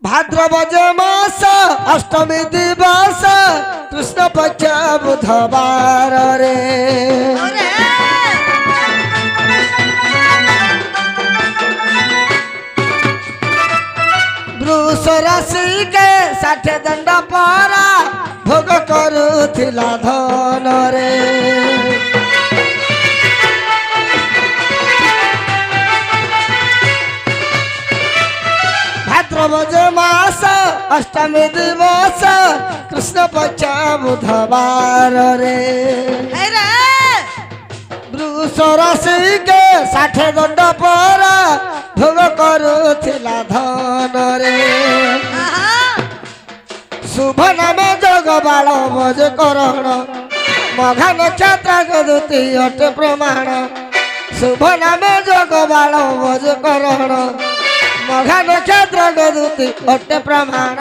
भाद्रवज मास अष्टमी दिवस कृष्ण पक्ष बुधवार रे वृष राशि के 60 दंड परा भोग करुथिला धन रे भाद्रवज मास अष्टमी दिवस कृष्ण पक्ष बुधवार रे वृष राशि के 60 दंड परा भोग करुथिला धन रे शुभ नाम जोग बाल मज करण मघा नक्षत्र दूती अट प्रमाण शुभ नाम जोग बाल मज करण मघा नक्षत्र दूती अट प्रमाण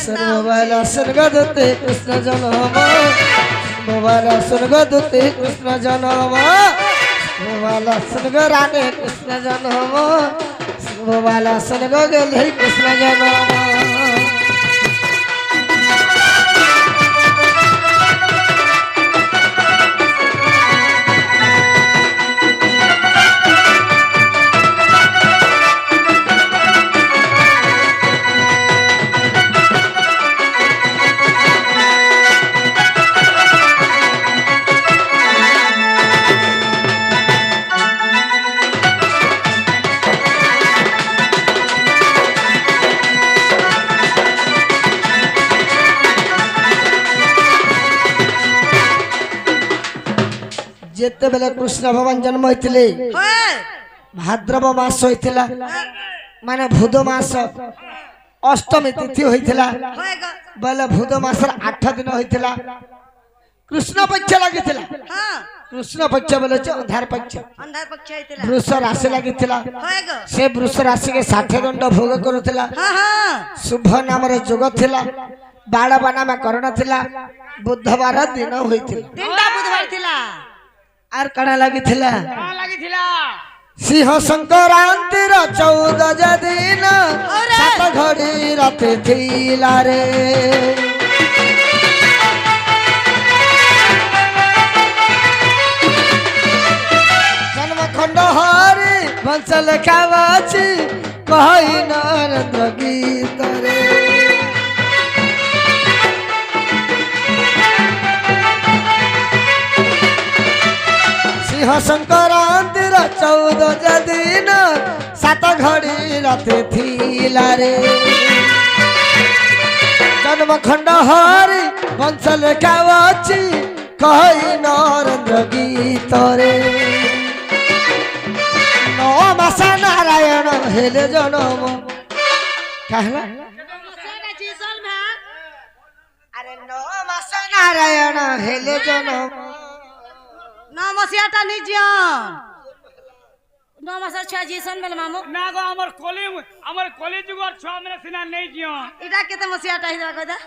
सर्वबाला स्वर्गदूते कृष्ण जन्म सर्वबाला स्वर्गदूते कृष्ण जन्म सर्वबाला स्वर्ग राणे कृष्ण जन्म सर्वबाला स्वर्ग गेले कृष्ण जन्म जेते बेले कृष्ण भगवान जन्म होइतिले भाद्रव मास होइतिला माने भूद मास अष्टमी तिथि होइतिला बेले भूद मास 8 दिन होइतिला कृष्ण पक्ष लागितिला कृष्ण पक्ष बोले अंधार पक्ष होइतिला वृष राशि लागितिला से वृष राशि के 60 दंड भोग करुतिला शुभ नाम रे जोग थिला बाळ बाना में करण थिला बुधवार दिन होइतिला तीनटा बुधवार थिला आर कणा लागी थिला सिंह संक्रांति 14 दिन 7 घड़ी रात थिला रे जन्म खंड हरि वंश लेखावाची कहि नरेंद्र गीत रे संक्रांति 14 दिन 7 घड़ी रात थिला रे जन्म खंड हरि वंश लेखावाची कहि नरेंद्र गीत रे 9 मास नारायण हेले जन्म कहला अरे 9 मास नारायण हेले जन्म नमस्याटा निज नमस्कार छुआ जीसन बेल मामू ना गो हमर कॉलेज जुगर छुआ मेरे सिना नहीं जियो इटा केते मसियाटा हिदा कदा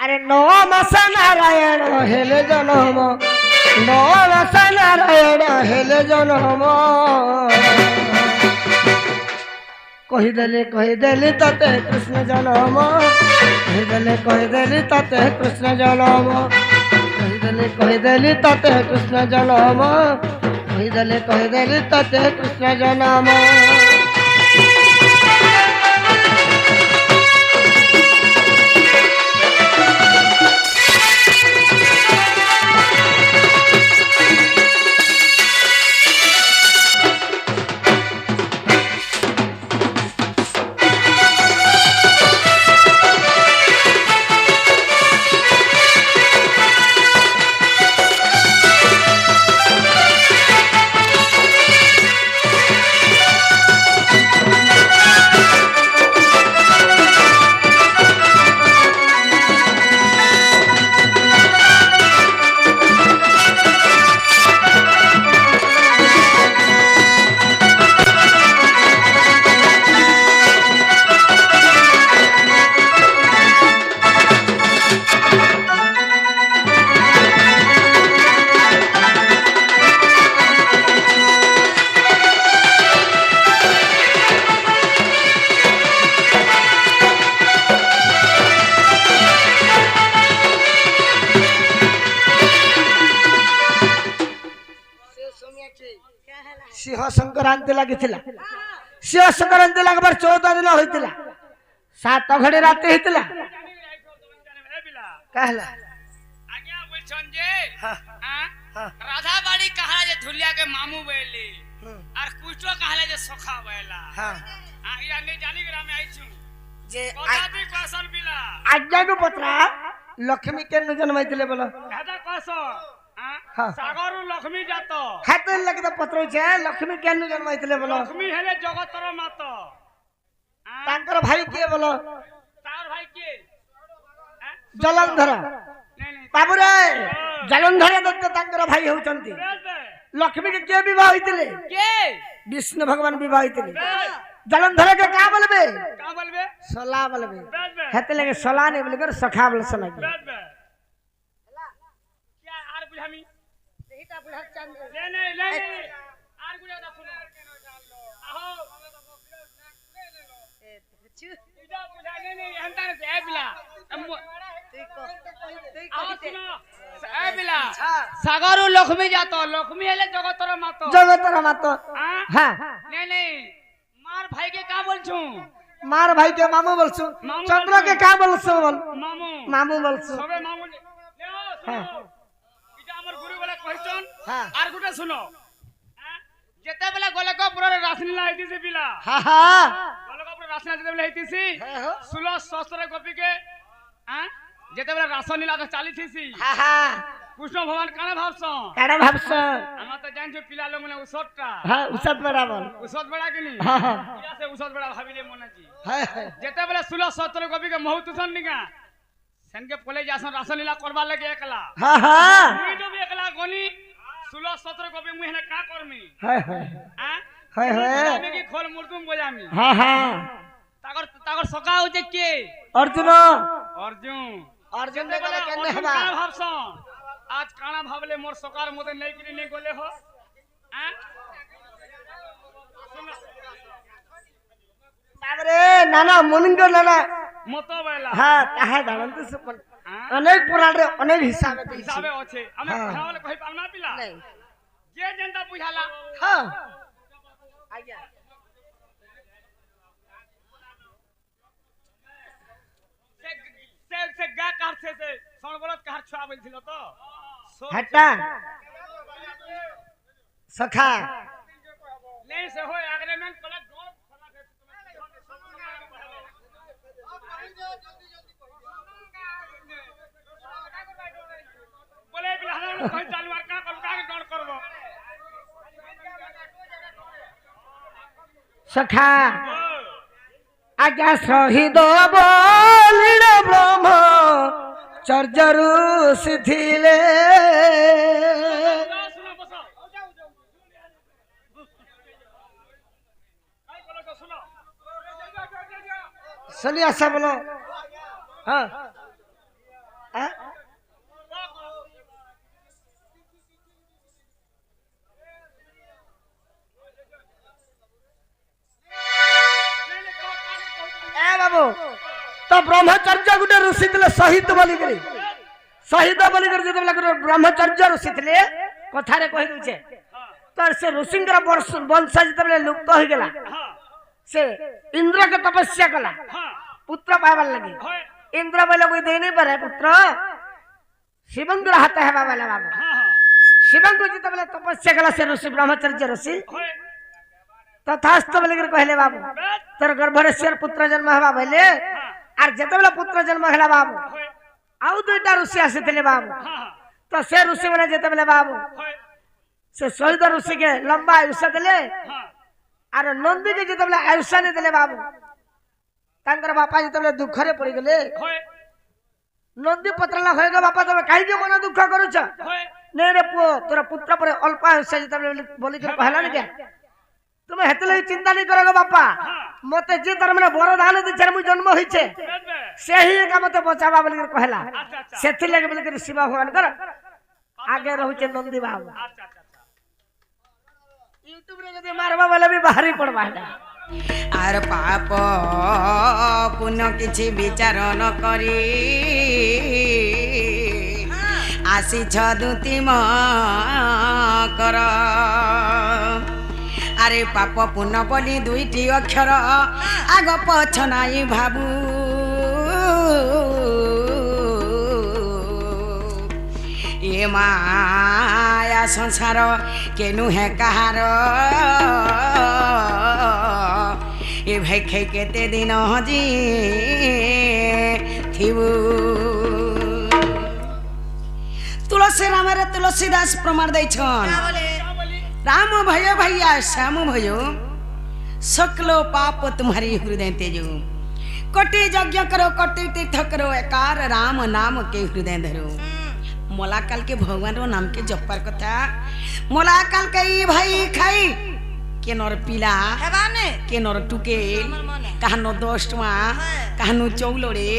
अरे 9 मास नारायण हेले जन्म 9 मास नारायण हेले जन्म कहि देली तते कृष्ण जन्म कहि देली तते कृष्ण जन्म कहि देली तते कृष्ण जन्म कहि देली तते कृष्ण जन्म ସଂକ୍ରାନ୍ତି ଲାଗିଥିଲା ଶିବ ସଂକ୍ରାନ୍ତି ଲାଗିବାର 14 ଦିନ ହୋଇଥିଲା 7 ଘଡ଼ି ରାତି ହେଇଥିଲା कहला आज्ञा बोलछन जे राधा बाड़ी कहा जे धुलिया के मामू बेली और कुछो कहले जे सखा बेला हां या नहीं जानी ग्राम में आई छु जे कथा भी क्वेश्चन बिला आज्ञा को पत्रा लक्ष्मी के न जन्माइतले बोलो दादा क्वेश्चन हां सागर लक्ष्मी जातो हाते लगदा पत्रो छे लक्ष्मी के न जन्माइतले बोलो लक्ष्मी हेले जगतर मातो तांकर भाई के बोलो तार भाई के जलंधर नहीं नहीं बाबू रे जलंधर दत्त तांकर भाई होचंती लक्ष्मी के विवाह होइतले के विष्णु भगवान विवाह होइतले जलंधर के का बोलबे का बोलबे सला बोलबे हेते लगे सला ने बोलकर सखा बोल सना क्या आर बुझामी एटा बुढ़ा चंद ले नहीं ले आर गुड़ा दा सुनो आहो इदा बुझा नहीं हंता से ए बिला ए बिला सागरु लक्ष्मी जातो लक्ष्मी हेले जगतर मातो जगतर मातो हां नहीं नहीं मार भाई के का बोल छु मार भाई के मामू बोलसु मामू चंद्र के का बोलसु बोल मामू मामू बोलसु सबे मामू ले सुनो इटा हमर गुरु वाला क्वेश्चन हां आर गुटे सुनो जेते बेला गोले को पूरा रासलीला हेती से बिला हां हां गोले को पूरा रासलीला जेते बेला हेती सी हो 16 सहस्त्र गोपी के जेते बेला रासलीला तो चाली थी सी हां हां कृष्ण भगवान काना भावस काड़ा भाबस हम तो जान छे पिला लोग ने उसटटा हां उसत बड़ा बोल उसत बड़ा के नी हां हां या से उसत बड़ा भाबिले मोना जी हाय जेते बेला 16 सहस्त्र गोपी के महू तुसन निका सन के पोले जासन रासलीला करबा लगे एकला हां हां मुई जो भी एकला गोनी 16 17 गोपी मुई हेने का करमी हाय हाय हां हाय हाय में की खोल मुर्दुम बजामी हां हां तागर सका हो जे के अर्जुन अर्जुन अर्जुन ने बोले केने हबा भावसन आज काना भावले मोर सकार मोते नहीं किनी नहीं गोले हो हैं बाबरे नाना मुनिंगो नाना मतो बेला हां ताहा जानत से अनेक पुराण रे अनेक हिसाबे हिसाबे होछे हमें खावले कहि पालना पिला नहीं जे जनता बुझाला हां आज्ञा से गा कार से सणबलत कार छुआ बोलथिलो तो हटा सखा नहीं से होय एग्रीमेंट पला जोर बोले बिला हम कोई चालू मार का डर करबो सखा आज्ञा शहीद बोलिल ब्रह्म चर्जरु सिथिले सुनो बस काय बोलो तो सुनो सुनिया सब बोलो हाँ हाँ ए बाबू तो ब्रह्मचर्य गुटे ऋषि थे शहीद बोलिकी शहीद बोलिकर जो ब्रह्मचर्य ऋषि थे कथारे कही दूचे तो से ऋषिंकर वंश जो लुप्त हो गला से इंद्र के तपस्या कला पुत्र पाइबार लगी इंद्र बोले कोई दे नहीं पारे पुत्र शिवंकर हाथ है बाबा बाबू शिवंकर जी तो तपस्या कला से ऋषि ब्रह्मचर्य ऋषि तथास्तु बोलिकर कहले बाबू तोर गर्भरे शेर पुत्र जन्म हवा बोले आर जते बेला पुत्र जन्म हला बाबू आउ दुईटा ऋषि आसीथिले बाबू तो से ऋषि माने जते बेला बाबू से शहीद ऋषि के लंबा आयुष्य देले आर नंदी के जते बेला आयुष्य ने देले बाबू तांकर बापा जते बेला दुख रे पड़ी गेले नंदी पत्रला होय गे बापा तबे काई के मन दुख करूछ नै रे पो तोरा पुत्र पर अल्प आयुष्य जते बेला बोली के कहला ने के तुम्हें हेतले चिंता नहीं करोगे बापा मते जे धर्म ने वरदान दे जन्म जन्म होइछे सेही का मते बचावा बोल के कहला सेथि लगे बोल के शिव भगवान कर आगे रहउछे नंदी बाबू यूट्यूब रे जदि मारबा वाला भी बाहरी पड़बा आर पाप पुण्य किछि विचार न करी आसी छदुति म कर আরে পাপ পুণ্য বলি দুইটি অক্ষর আগ পছ নাই ভাবু এ মায়া সংসার কেনু হে কাহার এ ভাই খাই কেতে দিন হজি থিবু तुलसी रामेर तुलसीदास प्रमाण दैछन राम भयो भैया श्याम भयो सकलो पाप तुम्हारी हृदय तेजो कोटि यज्ञ करो कोटि तीर्थ करो एकार राम नाम के हृदय धरो मोला काल के भगवान रो नाम के जपार कथा मोला काल के ई भाई खाई के नर पिला के नर टुकेल काहनो 10 टका काहनु चौलोड़े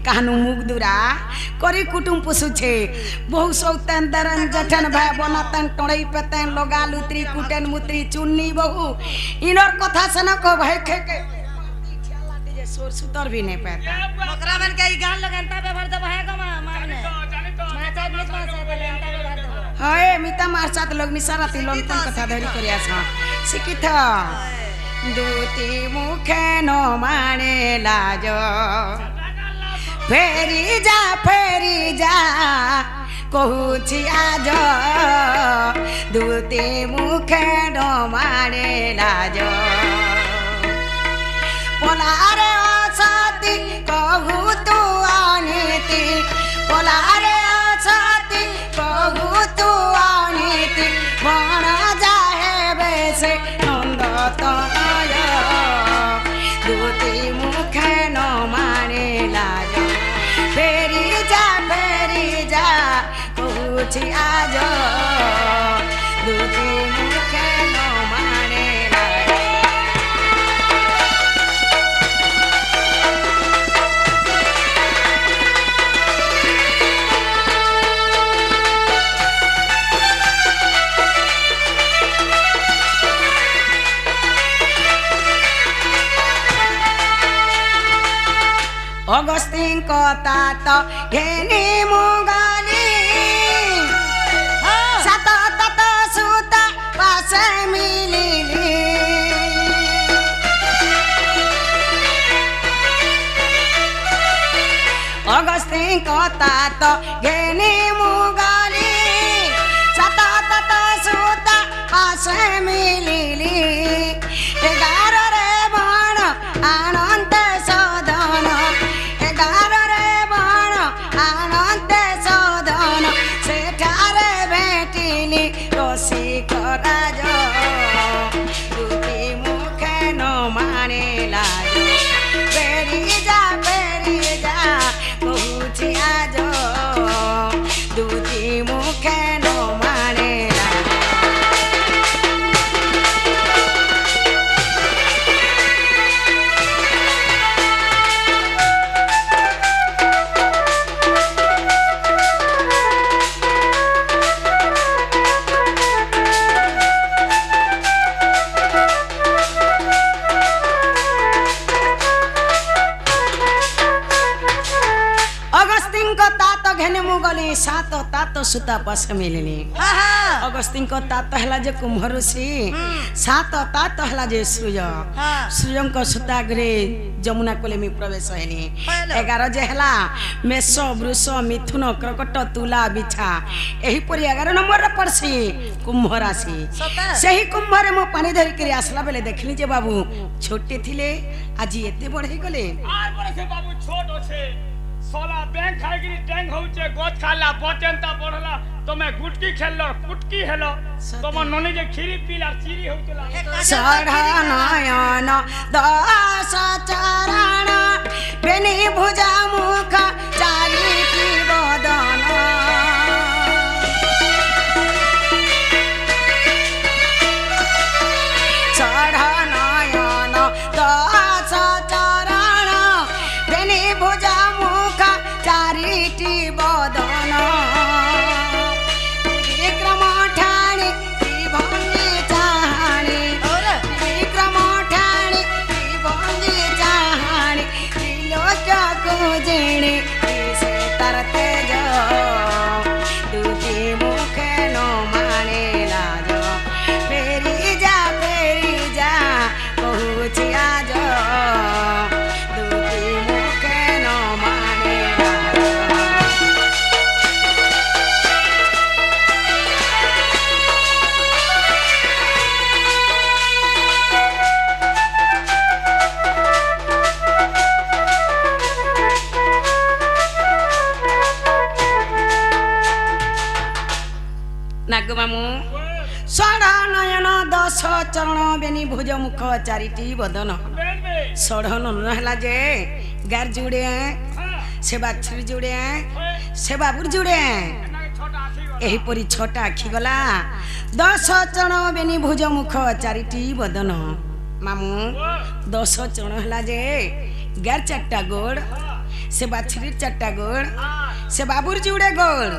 काहनु मुगदुरा करी कुटुम पुसुछे बहु सौतन दरन जठन भाई बनातन टड़ई पेतन लगा लुत्री कुटन मुत्री चुन्नी बहु इनर कथा सना को भाई खे के जे सोर सुतर भी नहीं पाता ओकरा मन के ई गान लगानता पे भर दब है ग मारने माचा मिस माचा बोले अंता पे भर दब हाय मिता मारसात लोग मिसारा तिलोन कोन कथा धरी करिया छ सिकिथ दूती मुखे नो माने लाज फेरी जा कहूछि आज दूती मुखे नो माने लाज पोलारे असती कहू तू अनीति पोलारे असती कहू तू अनीति बण जाहे बेसे नंद तनय दूती मुखे न माने लाज फेरी जा कहूछि आज दूती मुखे न माने लाज अगस्तीन कथा तो घेनी मुगाली सात तत सुता पासे मिलिली अगस्तीन कथा तो घेनी मुगाली सात तत सुता पासे मिलिली 11 रे बाण आनंद सदन 11 रे बाण आनंद सदन सेठारे भेटिली रसिक राज दूती मुखे न माने लाज फेरी जा कहूछि आज दूती मुखे न माने लाज अगस्तीन को तात घेने मुगली सात तात सुता पस मिलनी अगस्तीन को तात हला जे कुंभ ऋषि सात तात हला जे सूर्य सूर्य को सुता गरे जमुना कोले में प्रवेश हेनी 11 जे हला मेष वृष मिथुन कर्कट तुला बिछा एही परि 11 नंबर पड़सी कुंभ राशि सही कुंभ रे मो पानी धरि के आसला बेले देखली जे बाबू छोटे थिले आज एते बढ़े गले आय बड़े से बाबू छोट होछे सोला बैंक खाइगिरी टैंक होचे गोद खाला बटेंता बढ़ला तो मैं गुटकी खेललो कुटकी हेलो तो मन नने जे खीरी पीला चीरी होतला चढ़ नयन दस चरण बेनी भुजा मुख चारी की बदन चढ़ नयन दस चरण बेनी भुजा मुख चारिटी बदन विक्रम ठाणी त्रिभंगी चाहाणी विक्रम ठाणी त्रिभंगी चाहाणी त्रिलोचक जिणी से तरते जो दूती मुखे न माने लाज फेरी जा ବେନି ଭୁଜ ମୁଖ ଚାରିଟି ବଦନ बेनबे ଷଢ଼ ନନ ହେଲା ଯେ ଗାର ଯୁଡ଼େ ସେ ବାଛୁରୀ ଯୁଡ଼େ ସେ ବାବୁର ଯୁଡ଼େ ना छोटा आखी गला ଏହିପରି ଛଅଟା ଆଖି ଗଲା 10 ଚଣ ବେନି ଭୁଜ ମୁଖ ଚାରିଟି ବଦନ ମାମୁଁ 10 ଚଣ ହେଲା ଯେ ଗାର ଚାରିଟା ଗୋଡ଼ ସେ ବାଛୁରୀ ଚାରିଟା ଗୋଡ଼ ସେ ବାବୁର ଯୁଡ଼େ ଗୋଡ଼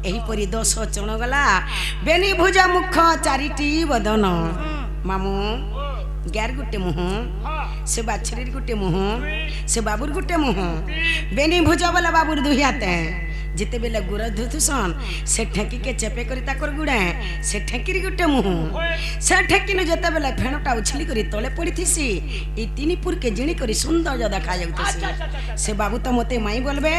ଏହିପରି 10 ଚଣ ଗଲା ବେନି ଭୁଜ ମୁଖ ଚାରିଟି ବଦନ ମାମୁଁ ଗାର ଗୋଟେ ମୁହଁ ସେ ବାଛୁରୀର ଗୋଟେ ମୁହଁ ସେ ବାବୁର ଗୋଟେ ମୁହଁ ବେନି ଭୁଜ ବୋଲେ ବାବୁର ଦୁହି ହାତେ ଯେତେବେଳେ ଗୁର ଧୁଥୁସନ୍ ସେ ଠେକିକେ ଚେପେ କରି ତାକର ଗୁଡ଼ା ସେ ଠେକିରି ଗୋଟେ ମୁହଁ ସେ ଠେକିନୁ ଯେତେବେଳେ ଫେଣଟା ଉଛିଲି କରି ତଳେ ପଡ଼ିଥିସି ଏଇ ତିନି ପୁରକେ ଜିଣି କରି ସୌନ୍ଦର୍ଯ୍ୟ ଦେଖାଯାଉଥିସି ସେ ବାବୁ ତ ମତେ ମାଇ ବୋଲବେ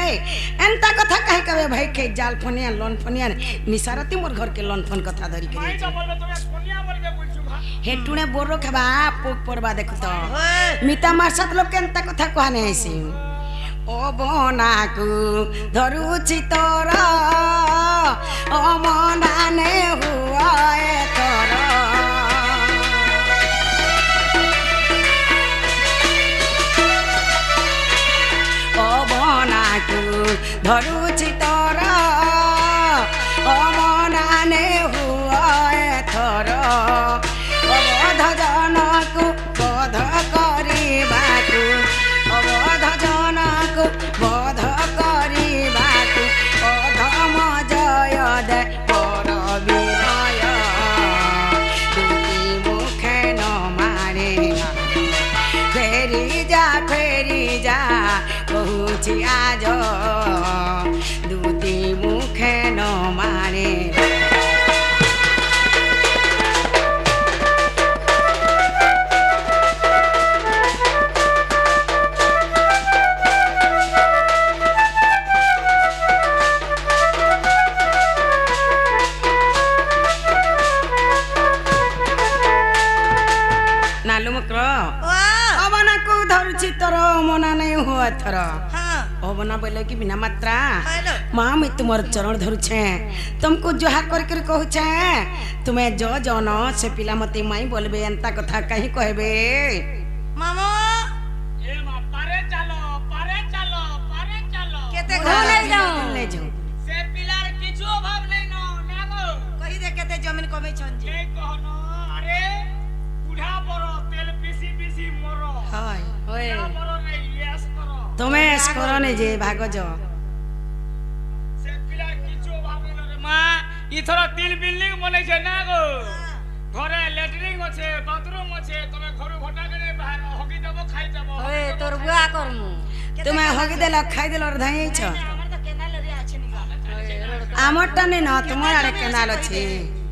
ଏନ୍ତା କଥା କାହିଁ କବେ ଭାଇ କେ ଜାଲ ଫନିଆ ଲୋନ ଫନିଆ ନିଶାରତି ମୋର ଘରକେ ଲୋନ ফোন কথা ধরি माई করে तो बोलबे तोमे कोनिया बोल के बोलछु भा হেটুনে বড় খাবা পোক পড়বা দেখু তো মিতা মারসাত লোক কেনতা কথা কহানে আইছি ও বনাকু ধরুছি তোর ও মনানে হুয়ায়ে তোর ও বনাকু ধরুছি তোর ও মনানে হুয়ায়ে তোর অবধ জনকু বধ করিবাকু অবধ জনকু বধ করিবাকু অধম জয় দে পর বিনয় দুটি মুখে ন মারে ফেরি যা কহুছি আজ দুটি মুখে ন মারে নালু মক্র অবনাকু ধরুছি তোর মনা নাই হুয়া থর অবনা বলে কি বিনা মাত্রা মা আমি তোমার চরণ ধরুছে তুমকু জোহার করে করে কহুছে তুমি জন সে পিলা মতে মাই বলবে এন্তা কথা কাহি কহবে মামু ए मा पारे चलो কেতে ঘর নাই যাও ले जाओ से पिलार किछु अभाव नहीं न नागो কই দে কেতে জমিন কমে ছন যে के कहनो अरे बुढ़ा बरो तेल पीसी पीसी मरो হয় হয় बुढ़ा बरो नहीं यस करो তুমি স্করণে যে ভাগজ से पिलार किछु अभाव नहीं रे मा इथर तीन बिल्डिंग बनै छै नागो घरे लेटरिंग আছে बाथरूम আছে তুমি ঘর ভটা করে বাহার হগি দেব খাই দেব হয় তোর বুয়া করমু তুমি হগি দেল খাই দেল ধাইছ আমার তো কেনাল রে আছে নি আমারটা নেই না তোমার আরে কেনাল আছে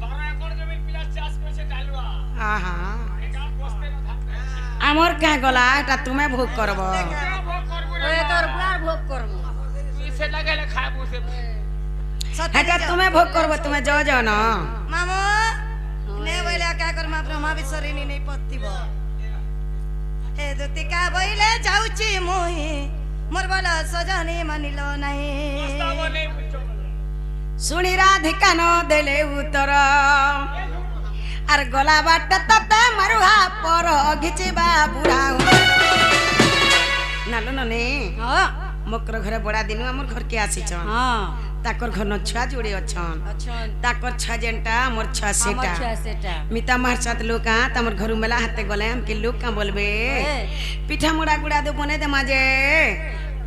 12 একর জমি পিলার চাষ করছে ডালুয়া আহা একা বসতে না থাকতে আমার কে গলা এটা তুমি ভোগ করব ভোগ করব রে হয় তোর বুয়ার ভোগ করমু তুই সে লাগাইলে খাবো সে এটা তুমি ভোগ করব তুমি যাও না মামু নে বইলে কা করম ব্রহ্মা বিশ্বরিনী নেই পত্তিব হে দুতিকা বইলে যাউছি মুই মোর বল সজনি মানিল নাই প্রস্তাব নেই বুঝছো শুনি রাধিকা ন দেলে উত্তর আর গলা বাট ততে মারুহা পর ঘিচিবা বুড়া নালো ননে হ্যাঁ মকর ঘরে বড়া দিনু আমার ঘরকে আসিছন হ্যাঁ তাকর ঘর ছুয়া জুড়ে অছন আচ্ছা তাকর ছুয়া যেনটা মোর ছুয়া সেটা সেটা মিতা মার সাথ লোকা তামর ঘরু মেলা হাতে গলে আমকে লোক কা বলবে পিঠা মোড়া গুড়া দে বনে দে মাঝে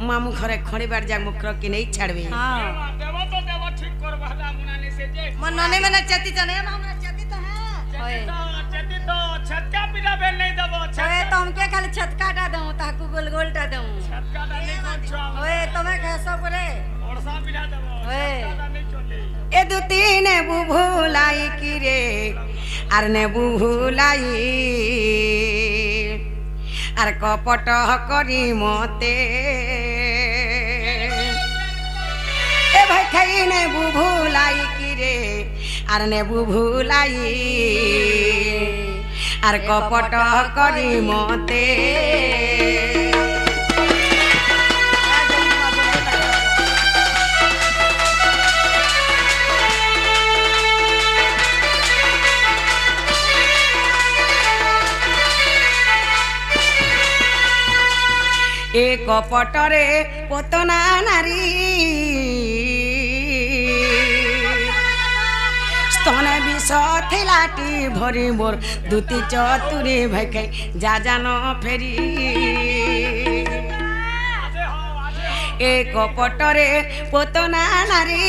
মামু ঘরে খড়িবার যা মুখর কি নেই ছাড়বে হ্যাঁ দেব তো দেব ঠিক করব হাদা মুনানি সে যে मन नने में चती चने हमरा चती तो है चेती तो छटका पिला बेल नहीं देबो ओए तुमके खाली छटकाटा दऊं ताकू गोल गोलटा दऊं छटका नहीं कोछो ओए तुम्हें कैसा करे ओरसा पिला देबो ओए छटका नहीं चले এ দুতিনে বুভুলাই কি রে আর নে বুভুলাই আর কপট করি মতে এ ভাই খাই নে বুভুলাই কি রে আর নে বুভুলাই আর কপট করি মতে ଏ କପଟରେ ପତନା ନାରୀ স্তনে বিষ থিলাটি ভরি মোর দুতি চতুরে ভাইখাই যা জান ফেরি এ কপটরে পতনা নারী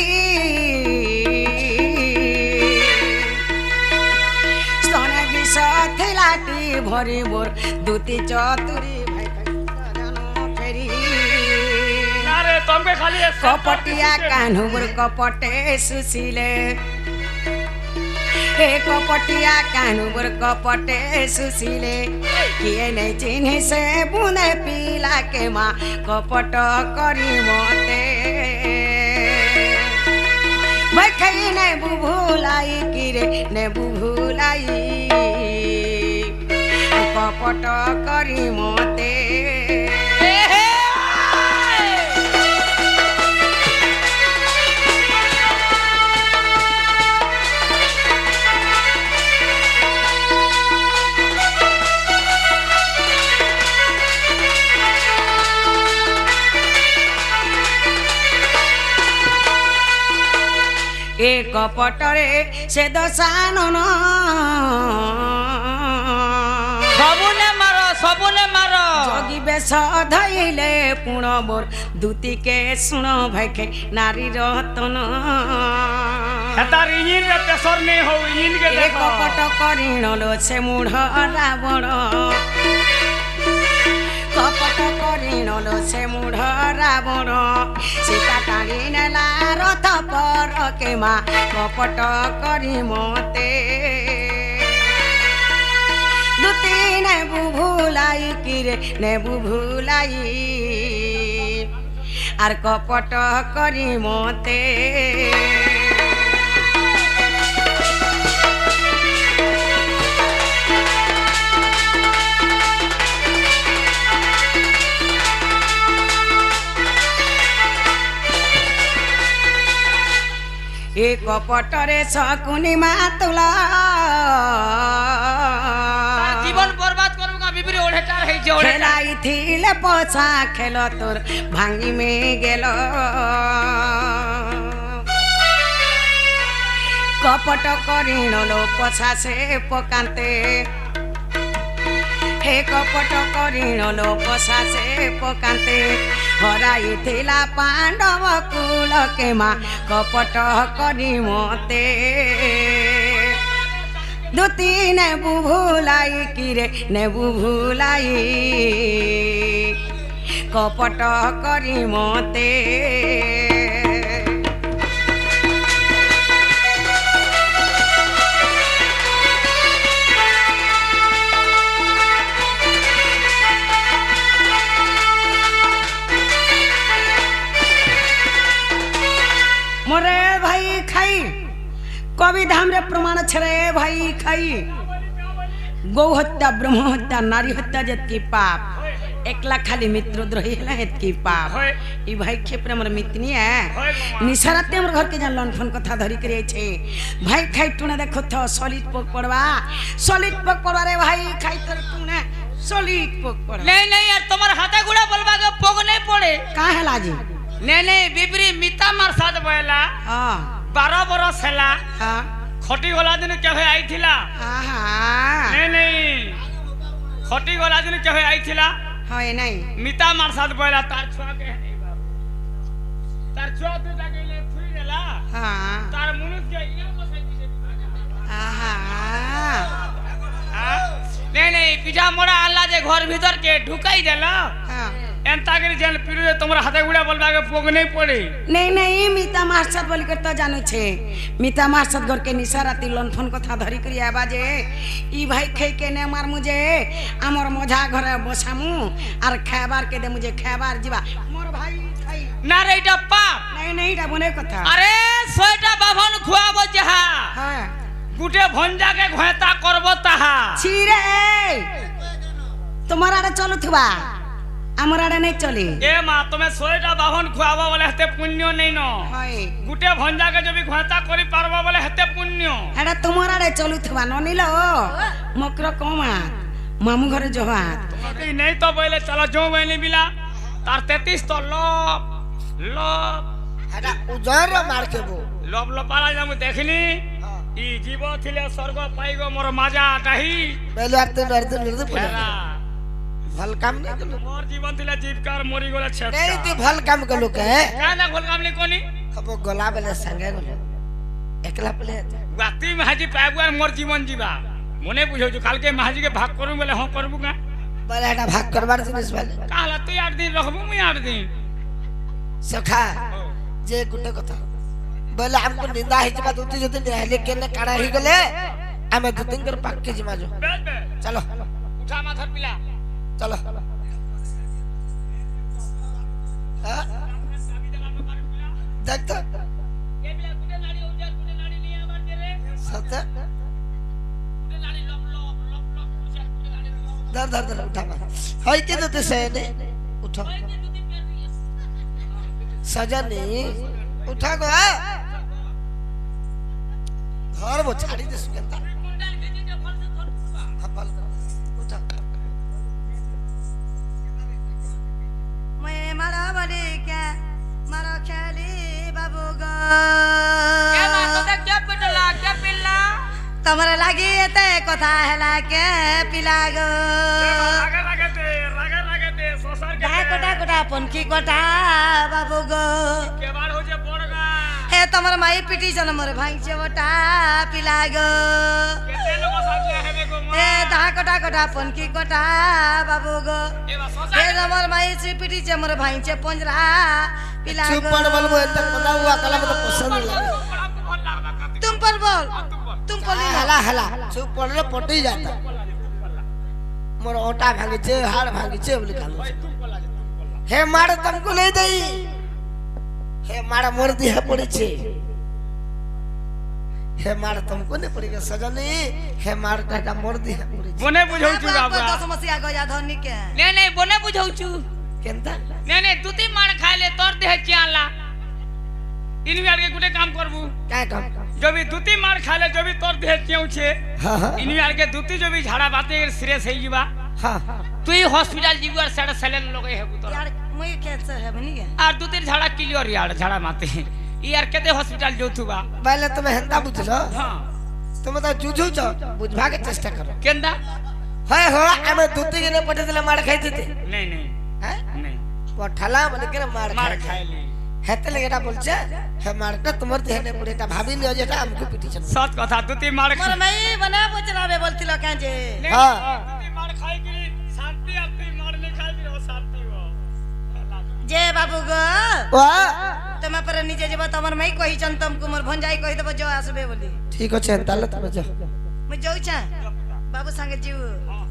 স্তনে বিষ থিলাটি ভরি মোর দুতি চতুরে ভাইখাই যা জান ফেরি না রে তোমকে খালি কপটিয়া কানু মোর কপটে সুশীলে हे कपटिया कानू बर कपटे सुशीले किए नहीं चिन्ह से बुने पीला के माँ कपट करी मते भई ने बुभुलाई किरे ने बुभुलाई कपट करी मते ए कपटरे से दशानन सबने मारो जोगी बेश धैले पुण मोर दूती के सुन भाई नारी रतन हेतार इंजिन रे प्रेशर नहीं हो इंजिन के ए देखो कपट करिणलो से मूढ़ रावण कपट करिणलो से मूढ़ रावण सीता टाणी नेला रथ पर के माँ कपट करी मते दूती ने बुभुलाई किरे ने बुभुलाई आर कपट करी मते ए कपटरे शकुनी मातुला जीवन बर्बाद करूंगा बिबरी ओढ़ेटार है जो खेलाई थिले पोछा खेल तोर भांगी में गेल कपट करिणलो पोछा से पकान्ते हे कपट करिणलो पोछा से पकान्ते हराई थिला पांडव कुल के माँ कपट करी मते दूती ने बुभुलाई किरे ने बुभुलाई कपट करी मते मोरे भाई खाई कवि धाम रे प्रमाण छरे भाई खाई गौ हत्या ब्रह्म हत्या नारी हत्या जतकी पाप एकला खाली मित्रद्रोही है हेतकी पाप ई भाई खे प्रेम मितनी है निसाराते हमर घर के जान लन फोन कथा धरी करे छे भाई खाई टुना देखो तो सॉलिड पोक पड़वा रे भाई खाई तर टुना सॉलिड पोक पड़वा नहीं यार तुम्हारे हाथे गुड़ा बोलबा के पोग नहीं पड़े का है लाजी नहीं बिबरी मिता मार साथ बोला हां 12 बरस हैला हां खटी गला दिन केहे आई थिला हां नहीं खटी गला दिन केहे आई थिला हां नहीं मिता मार साथ बोला तार छुआ के नहीं बाबू तार छुआ तो जाके ले थुई देला हां तार मुनुस के इया बसाई दिसे हां नहीं पिजा मोड़ा अल्लाह जे घर भीतर के ढुकाई देला हां एंता के जेल पिरु तुम्हारा हाथे गुड़ा बोलबा के पोग नहीं पड़े नहीं मीता मास्टर बोली कर तो जानू छे मीता मास्टर घर के निसाराती लोन फोन कथा धरी करी आबा जे ई भाई खे के ने मार मुझे हमर मझा घरे बसामु आर खाबार के दे मुझे खाबार जीवा मोर भाई खाई ना रे इटा पाप नहीं इटा बने कथा अरे 100टा बाभन खुआबो जहा हां गुटे भंजा के घोता करबो ताहा छिरे तुम्हारा रे चलु थबा हमरा रे नहीं चली ए मां तुम्हें 100टा बाभन खुआबो बोले हते पुण्य नहीं न हाय गुटे भंजा के जब घोता करी पारबो बोले हते पुण्य एडा तुम्हारा रे चलु थबा न नीलो मकर कमा मामू घरे जोहात नहीं तो बोले चलो जो बोले बिला তার 33 তো লব লব এটা উজর মার কেবো লব লপালা আমি দেখিনি ই জীব থিলে স্বর্গ পাইব মোর মাজা ডাহি বেলু আরতে পড়ে খেলা ভাল কাম নাই কলু মোর জীবন থিলে জীবকার মরি গলে ছেড় নেই তুই ভাল কাম কলু কে কানা ভুল কাম নি কোনি হব গলা বেলে সঙ্গে গলো একলা পেলে গাতি মাহাজি পাইব আর মোর জীবন জীবা মনে বুঝাউছু কালকে মাহাজিকে ভাগ করু বলে হ্যাঁ করবু না বলে এটা ভাগ করবার জিনিস বলে কালা তুই 8 দিন রাখবু মুই 8 দিন সখা যে গুটে কথা বলে আমকো নিন্দা হিজবা দুতি যদি নেহলে কেনে কাড়া হি গলে আমি দুদিন করে পাক্কে জিমা যো চলো উঠা মাথার পিলা চলো হ্যাঁ দেখ তো সত্য ধর ধর ধর উঠা হয় কি তো সে নে উঠো সজনী উঠা গো ধরব ছাড়ি দে সুগন্ধা উঠা মই মারা বলি কে মারা খেলি বাবু গো তোমার লাগি এতে কথা হেলা কে পিলা গো কোটা কোটা পনকি কোটা বাবু গো হে তোমার মাই পিটি জন্মর ভাঙছে ওটা পিলা গো হে দা কোটা কোটা পনকি কোটা বাবু গো হে তোমার মাই পিটি জন্মর ভাঙছে পঞ্জরা পিলা चुप गो पड़ बोलबो एत बना हुआ कला में तो पसंद लगे तुम पर बोल तुम बोली ना हला हला चुप पड़ले पटी जाता मोर ओटा भांगे छे हाड़ भांगे छे बोली कालो हे मार तुमको नहीं दई हे मार मोर दी है पड़ी छे हे मार तुमको नहीं पड़ी सजनी हे मार टाटा मोर दी है पड़ी छे মনে বুঝাউছু বাবা तो समस्या गया धनी के नहीं नहीं बोने बुझाउछु केनता नहीं नहीं दुती मार खाइले तोर देह चियाला इन बिहार के गुटे काम करबू काय काम जो भी दूती मार खाले जो भी तोर देह क्यों छे हां हां इन बिहार के दूती जो भी झाड़ा बाते सीरियस है जीवा हां तुई हॉस्पिटल जीव और सेड सेलेन लोगे है बुतरा यार मुई कैंसर है बनी है और दूती झाड़ा क्लियर यार झाड़ा माते यार केते हॉस्पिटल जोथुबा पहले तुम हेंता बुझलो हां तुम तो जुझु छ बुझवा के चेष्टा करो केंदा हाय हो हमें दूती के ने पटे दिले मार खाई देते नहीं नहीं हैं नहीं पठाला बोले के मार मार खाई खाइले हेते लगेटा बोलছে হে মারটা তোমার দেহে নে পড়ে এটা ভাবি নিও যেটা আমকে পিটিছ सच कथा दूती मार मोर मई बना बुचरावे बोलती लो कां जे हां दूती मार खाई की शांति अपनी मार नहीं खाई भी हो शांति हो जे बाबू गो वाह तुम पर निजे जेबो तमर मई कहि चन तुमको मोर भंजाई कहि देबो जो आसबे बोली ठीक আছে তাহলে তুমি যাও मैं जाऊ छा बाबू संगे जीव हां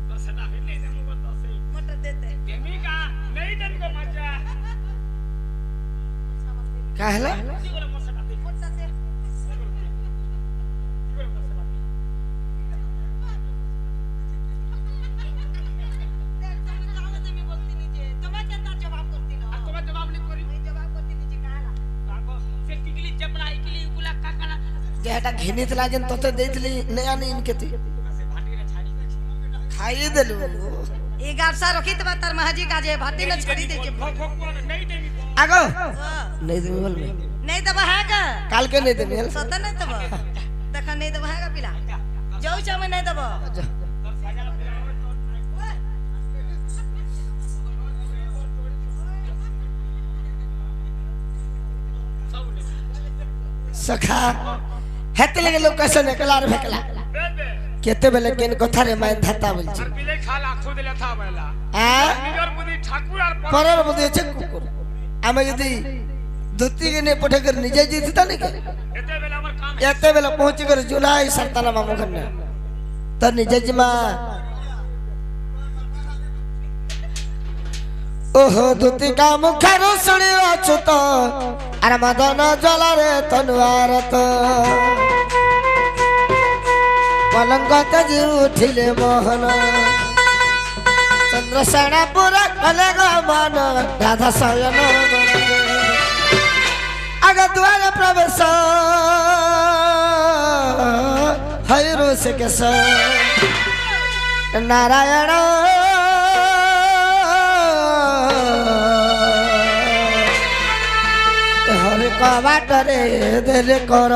तो सदा ही नहीं देमु को तो से मोटर देते देमी का नहीं देन को मजा काहला मोटर दे तुम्हें केता जवाब करती लो तुम्हें जवाब नहीं करी जवाब करती निजे काला काको से टिकली चपड़ा इकली उकुला काकना যেটা ঘিনিতলা যেন তোতে দেইতলি নে আনি ইনকেতি से भाटी रे छाड़ी খাইয়ে দেলু ई गाबसा रखी त तार महाजी काजे भाती न छड़ी दे के भगवान नहीं देमी আগো नहीं देमी बोल में नहीं तो बहा का काल के नहीं देमी सत नहीं तो देखा नहीं तो बहा का पिला जाऊ छा मैं नहीं दबो सखा हेते लगे लोग कैसे निकला रे फेकला केते बेले केन कथा रे मैं धाता बोलছি बिले खाला खुद ले था बेला आ निजर बुद्धि ठाकुर और পরের বুদ্ধি হচ্ছে কুকুর আমি যদি ধুতি কিনে পঠে করে নিজে যেতে তা নাকি एते बेला हमर काम এতে বেলা পৌঁছি করে জুলাই সন্তানা মামু ঘরে তো নিজে জিমা ওহো ধুতি কা মুখর শুনি অছুত আর মদন জ্বলারে তনুয়ার তো পলঙ্গতে জি উঠিলে মোহন চন্দ্রসেনা পুরা কলে গমন রাধা শয়ন আগ দুয়ারে প্রবেশ হৈরো সে কেশ নারায়ণ ବାଟରେ ଦେଲେ କର